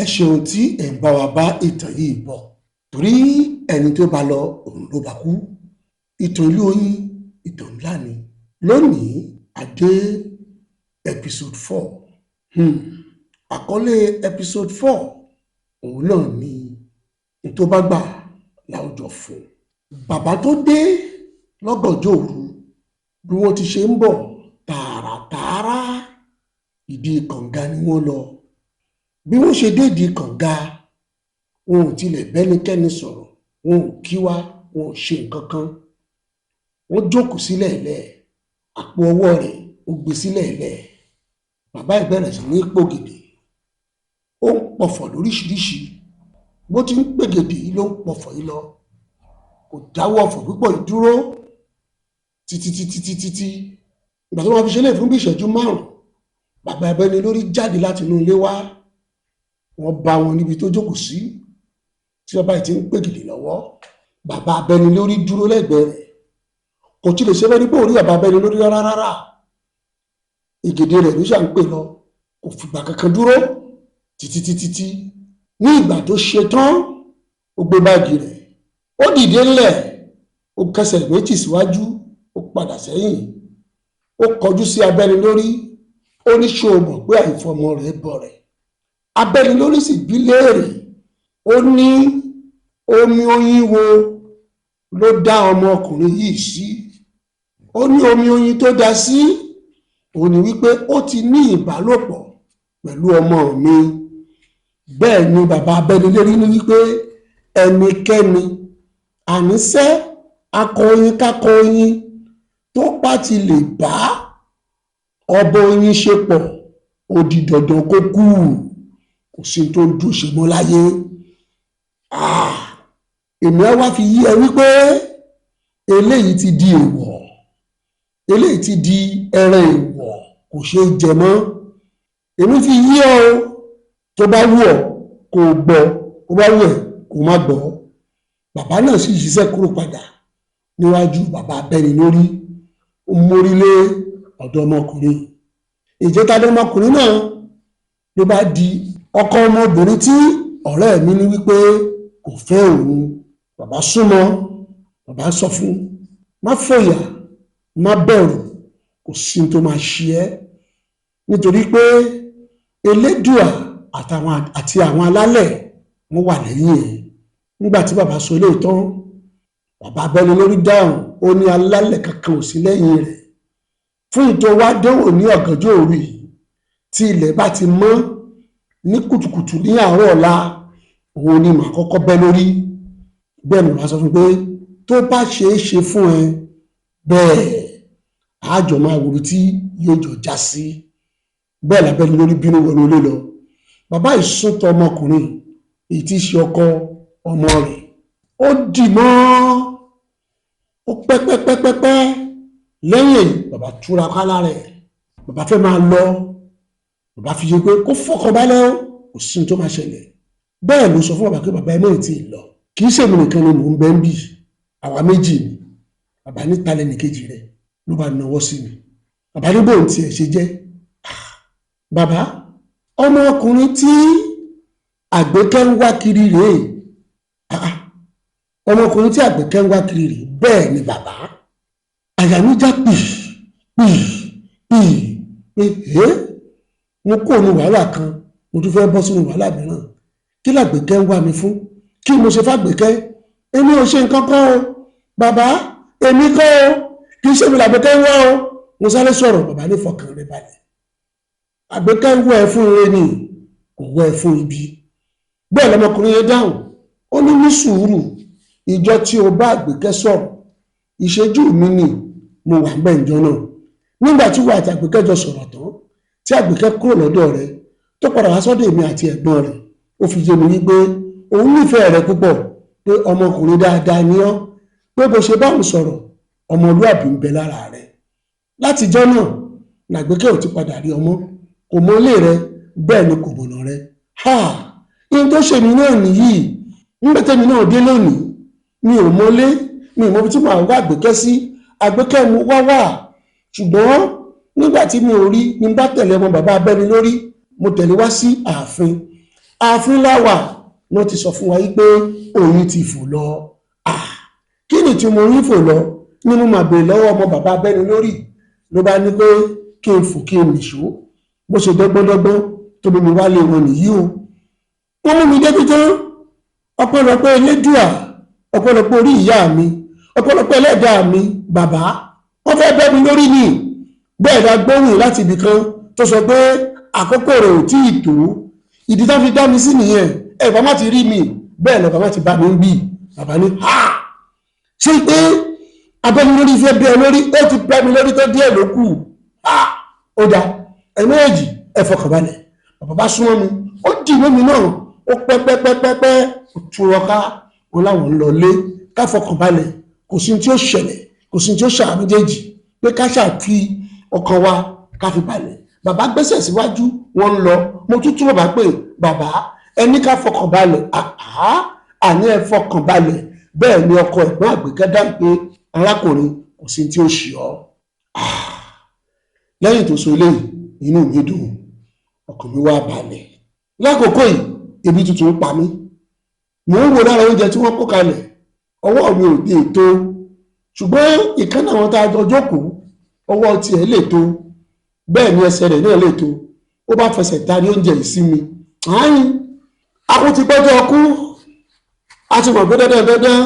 ẹ ṣeun tí ẹ ń bá wa bá ìtàn yìí bọ̀ torí ẹni tó bá lọ òun ló bá kú. Ìtàn ìlú Oyin ìtàn ńlá ni. Lónìí adé episode 4. Àkọlé episode 4 òun náà ni tó bá gbà láwùjọ fún. Bàbá tó dé lọ́gànjọ́ òru bí wọ́n ti ṣe ń bọ̀ tààràtààrà ìdí kànga ni wọ́n lọ. Bí wọ́n ṣe dé ìdí kànga wọn ò tilẹ̀ bẹ́nikẹ́ni sọ̀rọ̀, wọn ò kí wá, wọn ò ṣe nǹkan kan. Wọ́n jókòó sílẹ̀ lẹ̀, àpò ọwọ́ rẹ̀ ó gbé sílẹ̀ lẹ̀. Bàbá ẹ̀ bẹ̀rẹ̀ sí ní pògèdè, ó ń pọ̀fọ̀ lóríṣiríṣi. Bó ti ń pègèdè yìí ló ń pọ̀fọ̀ yìí lọ, kò dáwọ́ ọ̀fọ̀ púpọ̀ yìí dúró títí. Ìgbà tó máa fi ṣe lè fún bí ìṣẹ́jú 5, bàbá Abẹ́nilórí jáde láti inú ilé wá. Wọ́n bá wọn níbi tó jókòó sí tí bàbá yìí ti ń pègèdè lọ́wọ́. Bàbá Abẹ́nilórí dúró lẹ́gbẹ̀ẹ́ rẹ̀, kò tí lè ṣe bẹ́ẹ̀ ní pé orí bàbá Abẹ́nilórí rárá. Ìgèdè rẹ̀ ló ṣà ń pè lọ, kò fìgbà kankan dúró títí. Ní ìgbà tó ṣe tán, ó gbé báàgì rẹ̀, ó dìde ńlẹ̀, ó kẹsẹ̀ méjì síwájú, ó padà sẹ́yìn, ó kọjú sí Abẹ́nilórí, ó ní ṣé o mọ̀ pé àìfọmọ rẹ̀ bọ̀ rẹ̀? Abẹ́nilórí sì bí léèrè, ó ní omi oyin wo ló dá ọmọkùnrin yìí sí? Ó ní omi oyin tó dá sí ó ní wípé ó ti ní ìbálòpọ̀ pẹ̀lú ọmọ mi. Bẹ́ẹ̀ ni bàbá Abẹ́nilórí ní wípé ẹnikẹ́ni àníṣẹ́ akọyin kákọyin tó bá ti lè bá ọba oyin ṣe pọ̀ ó di dandan kó kú, kò sí tó ń dúró ṣe mọ́ láyé. Èmi á wá fi yí ẹ wípé eléyìí ti di èèwọ̀, eléyìí ti di ẹran èèwọ̀, kò ṣeé jẹ mọ́. Èmi fi yí ọ tó bá wù ọ́ kó gbọ́, tó bá wù ẹ́ kó má gbọ́. Bàbá náà sì ṣiṣẹ́ kúrò padà níwájú bàbá Abẹ́nilórí, ó mórí lé ọ̀dọ̀ ọmọkùnrin. Ìjẹta ọmọkùnrin náà ló bá di ọkọ ọmọbìnrin tí ọ̀rẹ́ mi ní wípé kò fẹ́ òun. Bàbá súnmọ́, bàbá sọ fún, má fòyà, má bẹ̀rù, kò sí tó máa ṣe ẹ́, nítorí pé Elédùà àti àwọn alálẹ̀ wọ́n wà lẹ́yìn ẹ̀. Nígbà tí bàbá sọ eléyìí tán, bàbá Abẹ́nilórí dáhùn, ó ní alálẹ̀ kankan ò sí lẹ́yìn rẹ̀. Fún ìtò wá dánwò ní ọ̀gànjọ́ òru yìí, tí ilẹ̀ bá ti mọ́ ní kùtùkùtù ní àárọ̀ ọ̀la, òun ni màá kọ́kọ́ bẹ́ lórí. Bẹ́ẹ̀ ni wàá sọ fún pé tó bá ṣeé ṣe fún ẹ bẹ́ẹ̀ àjọ máa wòrú tí yóò jọ já sí. Bẹ́ẹ̀ l'Abẹ́nilórí bínú wọnú ilé lọ. Bàbá ìsúntọ ọmọkùnrin èyí tí í ṣe ọkọ ọmọ rẹ̀, ó dì mọ́, ó pẹ́pẹ́pẹ́pẹ́. Lẹ́yìn èyí bàbá túra ká lára ẹ̀, bàbá fẹ́ máa lọ. Bàbá fi yé pé kó fọkàn balẹ̀ ó, kò sí tó máa ṣẹlẹ̀. Bẹ́ẹ̀ ló sọ fún bàbá pé bàbá ẹ mọ̀ tí ì lọ, kì í ṣèmi nìkan ni mò ń bẹ ń bì, àwa méjì ni. Bàbá ní talẹ̀ nìkejì rẹ̀, ló bá nawọ́ sí mi. Bàbá ní bóun tiẹ̀ ṣe jẹ́. Bàbá, ọmọkùnrin tí Àgbékẹ́ ń wá kiri rèé. Ọmọkùnrin tí Àgbékẹ́ ń wá kiri rèé. Bẹ́ẹ̀ ni bàbá. Àyà mi já pì. Mo kó ní wàhálà kan, mo tún fẹ́ bọ́ sínú wàhálà mìíràn. Kí l'Àgbékẹ́ ń wá mi fún? Kí mo ṣe f'Àgbékẹ́? Èmi ò ṣe nǹkan kan o bàbá, èmi kọ́ o, kì í ṣe mi l'Àgbékẹ́ ń wá o. Mo sáré sọ̀rọ̀, bàbá ní fọkàn rẹ̀ balẹ̀. Àgbékẹ́ ń wá ẹ fún ire ni, kò wá ẹ fún ibi. Bẹ́ẹ̀ lọmọkùnrin yẹn dáhùn, ó ní sùúrù, ìjọ tí o bá Àgbékẹ́ sọ̀rọ̀, ìṣẹ́jú mi ni mo wà ń bẹ̀ ìjọ náà. Nígbà tí wà àti Àgbékẹ́ jọ sọ̀rọ̀ tán, tí Àgbékẹ́ kúrò lọ́dọ̀ rẹ̀ tó padà wá sọ́dọ̀ èmi àti ẹ̀gbọ́n rẹ̀, ó fi yé mi wípé òun nífẹ̀ẹ́ rẹ̀ púpọ̀, pé ọmọkùnrin dáadáa ni ọ́, pé bó ṣe báwọn sọ̀rọ̀ ọmọlúàbí ń bẹ lára rẹ̀. Látijọ́ náà l'Àgbékẹ́ ò ti padà rí ọmọ, kò mọ ilé rẹ̀, bẹ́ẹ̀ ni kò mọ̀nà rẹ̀. Ihun tó ṣe mí náà nìyí. Nígbà tẹ́mi náà dé lónìí, mi ò mọlé, mi ò mọ ibi tí màá wá Àgbékẹ́ sí. Àgbékẹ́ mo wá, ṣùgbọ́n nígbà tí mi ò rí, ni bá tẹ̀lé ọmọ bàbá Abẹ́nilórí, mo tẹ̀lé wá sí ààfin. ààfin láwà wọ́n ti sọ fún wa wípé òun ti fò lọ. Kí ni tí mo yín fò lọ ni mo máa béèrè lọ́wọ́ ọmọ bàbá abẹ́ni lórí ló bá ní pé kí n fò kí n nìṣó bó ṣe dọ́gbọ́ndọ́gbọ́n tó bí mi wá lé wọn nìyí o. wọ́n mú mi débi tán ọpẹ́lọpẹ́ elédùà ọpẹ́lọpẹ́ orí ìyá mi ọpẹ́lọpẹ́ ẹlẹ́dàá mi bàbá wọ́n fẹ́ bẹ́ mi lórí ni bẹ́ẹ̀ dá gbóhùn láti ibì kan tó sọ pé àkókò rẹ̀ ò tí ì tó ìdí tó fi dá mi sí nìyẹn ẹ̀ bá má ti rí mi bẹ́ẹ̀ lọ́ba má ti bá mi ń bì bàbá ní ṣé pé abẹ́ni lórí fẹ́ bẹ́ẹ̀ lórí ó ti bẹ́ mi lórí tó díẹ̀ ló kù ó dá ẹ̀mẹ́jì ẹ fọkànbalẹ̀ bàbá bá súnmọ́ mi ó dì mọ́ mi náà ó pẹ́pẹ́pẹ́pẹ́ ó túrọ ká wọn láwọn ń lọ lé ká fọkànbalẹ̀ kò sí tí ó ṣẹlẹ̀ kò sí tí ó ṣàwọn méjèèjì pé ká ṣàfi ọkàn wa ká fi balẹ̀ bàbá gbẹ́sẹ̀ síwájú wọn ń lọ mo tún túbọ̀ bá pé bàbá ẹni ká fọkànbalẹ̀ àní ẹ fọkànbalẹ̀ bẹ́ẹ̀ ni ọkọ ẹ̀gbọ́n Àgbékẹ́ dá pé arákùnrin kò sí tí ó ṣe ọ́. Lẹ́yìn tó sọ eléyìí inú mi dùn ọkàn mi wá balẹ̀. Lákòókò yìí ebi tuntun ń pa mí mò ń wo lára oúnjẹ tí wọ́n kó kalẹ̀ ọwọ́ mi ò dé tó ṣùgbọ́n ìkan náà wọn tá a jọ jókòó ọwọ́ tiẹ̀ lè tó bẹ́ẹ̀ ni ẹsẹ̀ rẹ̀ náà lè tó ó bá fẹsẹ̀ tarí oúnjẹ yìí sí mi. Akún ti gbọ́jọ́ ọkú a ti mọ̀ pé dandan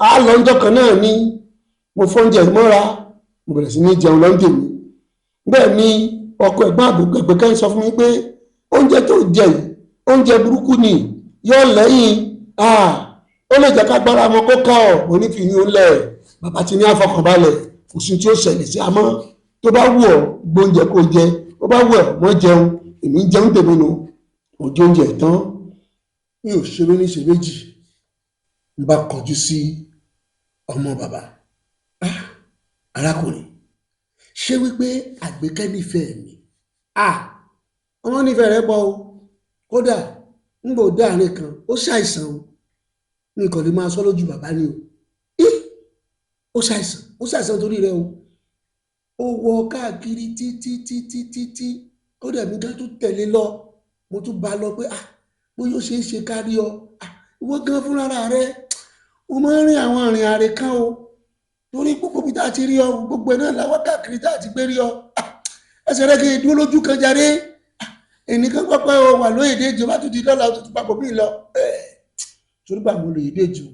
a lọ ọjọ́ kan náà ni mo fóúnjẹ mọ́ra mo bẹ̀rẹ̀ sí ní jẹun lọ́ńdè mi bẹ́ẹ̀ ni ọkọ ẹ̀gbọ́n Àgbékẹ́ sọ fún mi pé oúnjẹ tó jẹ yìí oúnjẹ burúkú ni yóò lẹ́yìn ó lè jẹ́ ká gbára wọn kó ká ọ̀ onífìyín ó lẹ̀ bàbá ti ní àfọkànbalẹ̀ kò sí tí ó ṣẹlẹ̀ sí àmọ́ tó bá wù ọ́ gbóúnjẹ kó jẹ ó bá wù ọ́ mọ́ jẹun èmi ń jẹun tèmi nù mo jẹ oúnjẹ tán mi ò ṣe lóní ṣe méjì n bá kọjú sí ọmọ bàbá arákùnrin ṣé wípé Àgbékẹ́ nífẹ̀ẹ́ mi ọmọ nífẹ̀ẹ́ rẹ pọ̀ o kódà ń bò dáàrin kan ó ṣàìsàn o ní ìkànnì máa sọ lójú bàbá ni o ó ṣàìsàn torí rẹ o ó wọ káàkiri títí kódà mi gan tún tẹ̀lé lọ mo tún bá lọ pé bóyá ó ṣe é ṣe kárí ọ ìwọ gan fúnra rẹ o máa ń rìn àwọn àrìn àrè kan o torí gbogbo bí tá a ti rí ọ gbogbo ẹ náà làwọn káàkiri tá a ti gbé rí ọ ẹsẹ̀ rẹ kì í dúró lójú kan jáde ẹnìkan pápá ọ wà lóye déjì bá tún di lọ́la ó tún papọ̀ mí lọ torí gbà mo lòye déjì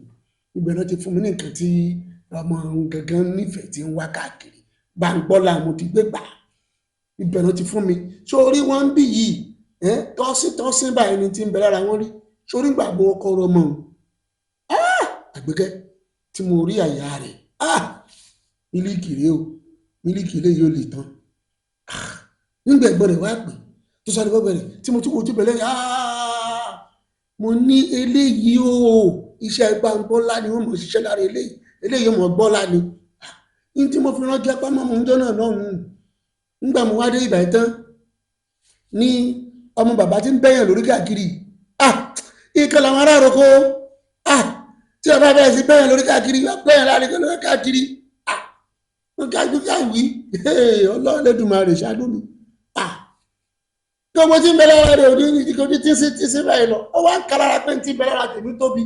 ibẹ̀ náà ti fún mi ní nǹkan tí ọmọ gangan nífẹ̀ẹ́ ti ń wá káàkiri gbàǹgbọ́lá mo ti gbé gbà ibẹ̀ náà ti fún mi sórí wọn ń bì yìí tọ́sí báyìí ni ti ń bẹ lára wọn rí sórí gbàgbọ́ ọkọ ọmọ Àgbékẹ́ tí mo rí àyà rẹ̀ mílíkì rèé o mílíkì rèé yóò lè tán nígbà ẹ̀gbọ́n rẹ̀ wá pè tó sáré bọ́ bẹ̀rẹ̀ tí mo tún wojú bẹ̀rẹ̀ mo ní eléyìí o iṣẹ́ gbàǹgbọ́lá ni wọ́n mọ̀ ṣiṣẹ́ lára eléyìí mọ̀ gbọ́lá ni ní tí mo fi rántí apá mọ́ ọjọ́ náà lọ́hùn-ún nígbà mo wá dé ìgbà tán ní ọmọ bàbá tí ń bẹ́yàn lórí káàkiri ìkan làwọn ará àròkọ tí ọba bẹ̀rẹ̀ sí bẹ́yàn lórí káàkiri bẹ́yàn láàrin lórí káàkiri wọ́n kájú káwí Ọlọ́run Olódùmarè ṣáájú mi gbogbo tí ń bẹ lára rẹ̀ òní ní ìdíkọ̀ tí sí báyìí lọ ó wá ń kárára pé tí ń bẹ lára tèmi tóbi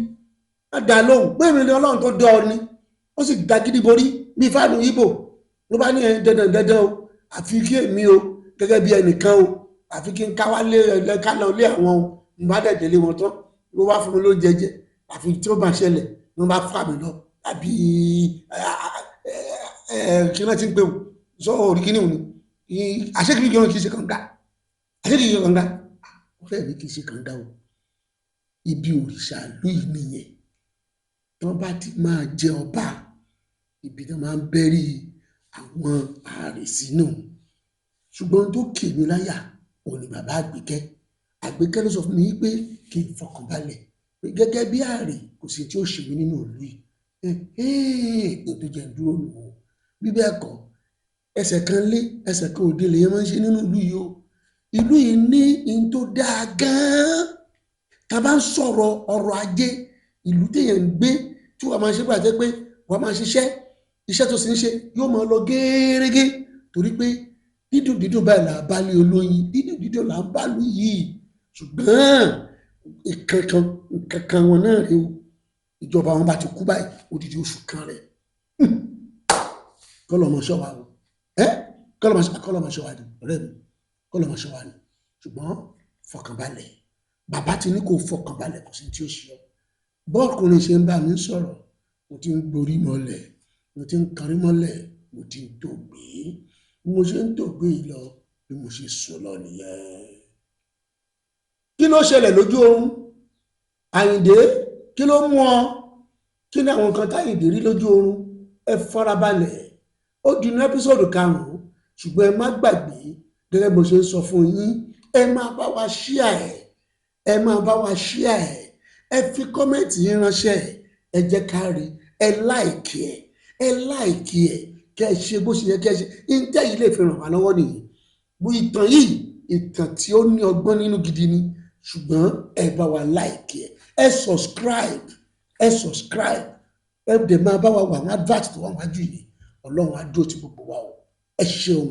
má dà lóhùn pé èmi ni Ọlọ́run tó dá ọ ni ó sì dá gidi borí bí fáànù Ìgbò ló bá ní dandan o àfi kí èmi o gẹ́gẹ́ bí ẹnìkan o àfi kí n káwá lé kálọ̀ lé àwọn o n bá dẹ̀ délé wọn tán ló wá fún mi ló jẹjẹ àfi tí ó bá ṣẹlẹ̀ ló bá fà mí lọ àbí kí náà ti ń pè wò sọ orí kíní òní àṣekìrí kí wọn kì í ṣe kànga àṣekìrí kì í ṣe kànga ọ̀rẹ́ mi kì í ṣe kànga o ibi òrìṣà ìlú yìí nìyẹn tí wọn bá ti máa jẹ ọba ibi tí wọn máa ń bẹ̀rí àwọn ààrẹ sínú ṣùgbọ́n tó kì mí láyà òun ni bàbá Àgbékẹ́ ló sọ fún mi pé kí n fọkànbalẹ̀ pé gẹ́gẹ́ bí ààrẹ kò sí tí ó ṣe mí nínú ìlú yìí ètò jẹ́ dúró nù ó bí bẹ́ẹ̀ kọ́ ẹsẹ̀ kan lé ẹsẹ̀ kan òde lèyẹn máa ń ṣe nínú ìlú yìí o ìlú yìí ní in tó dáa gan-an tá a bá ń sọ̀rọ̀ ọrọ̀ ajé ìlú téèyàn ń gbé tí wàá máa ṣe bàjẹ́ pé wàá máa ṣiṣẹ́ iṣẹ́ tó sì ń ṣe yóò máa lọ gẹ́rẹ́gẹ́ torí pé dídùn báyìí là ń bá lé olóyin dídùn là ń bá lù yìí ṣùgbọ́n ìkankan wọn náà rí o ìjọba wọn bá ti kú báyìí odidi oṣù kan rẹ̀ kọlọmọṣọ wa o kọlọmọṣọ wa ni ọ̀rẹ́ mi kọlọmọṣọ wa ni ṣùgbọ́n fọkànbalẹ̀ bàbá ti ní kó fọkànbalẹ̀ kò sí tí ó ṣe ọ bọ́ọ̀kùnrin ṣe ń bá mi sọ̀rọ̀ mo ti ń gborí mọ́lẹ̀ mo ti ń karí mọ́lẹ̀ mo ti ń tògbé bí mo ṣe ń tògbé yìí lọ bí mo ṣe sùn lọ nìyẹn. kí ló ṣẹlẹ̀ lójú oorun Àyìndé kí ló mú ọ kí ni àwọn nǹkan táyìndé rí lójú oorun ẹ farabalẹ̀ ó di inú ẹ́písọ̀dù 5 ṣùgbọ́n ẹ má gbàgbé gẹ́gẹ́ bó ṣe ń sọ fún yín ẹ máa bá wa ṣíà ẹ máa bá wa ṣíà ẹ fi kọ́mẹ̀ntì yín ránṣẹ́ ẹ jẹ́ ká rí ẹ láìkì ẹ kẹ́ ẹ ṣe bó ṣe yẹ kẹ́ ẹ ṣe ìtẹ́ yìí lè fi ràn wá lọ́wọ́ nìyí bó ìtàn yìí ìtàn tí ó ní ọgbọ́n nínú gidi ni ṣùgbọ́n ẹ bá wa láìkì ẹ subscribe ẹ dẹ̀ máa bá wa wà wọn advert tó wà wájú yìí ọlọ́run á dúró ti gbogbo wa o ẹ ṣeun.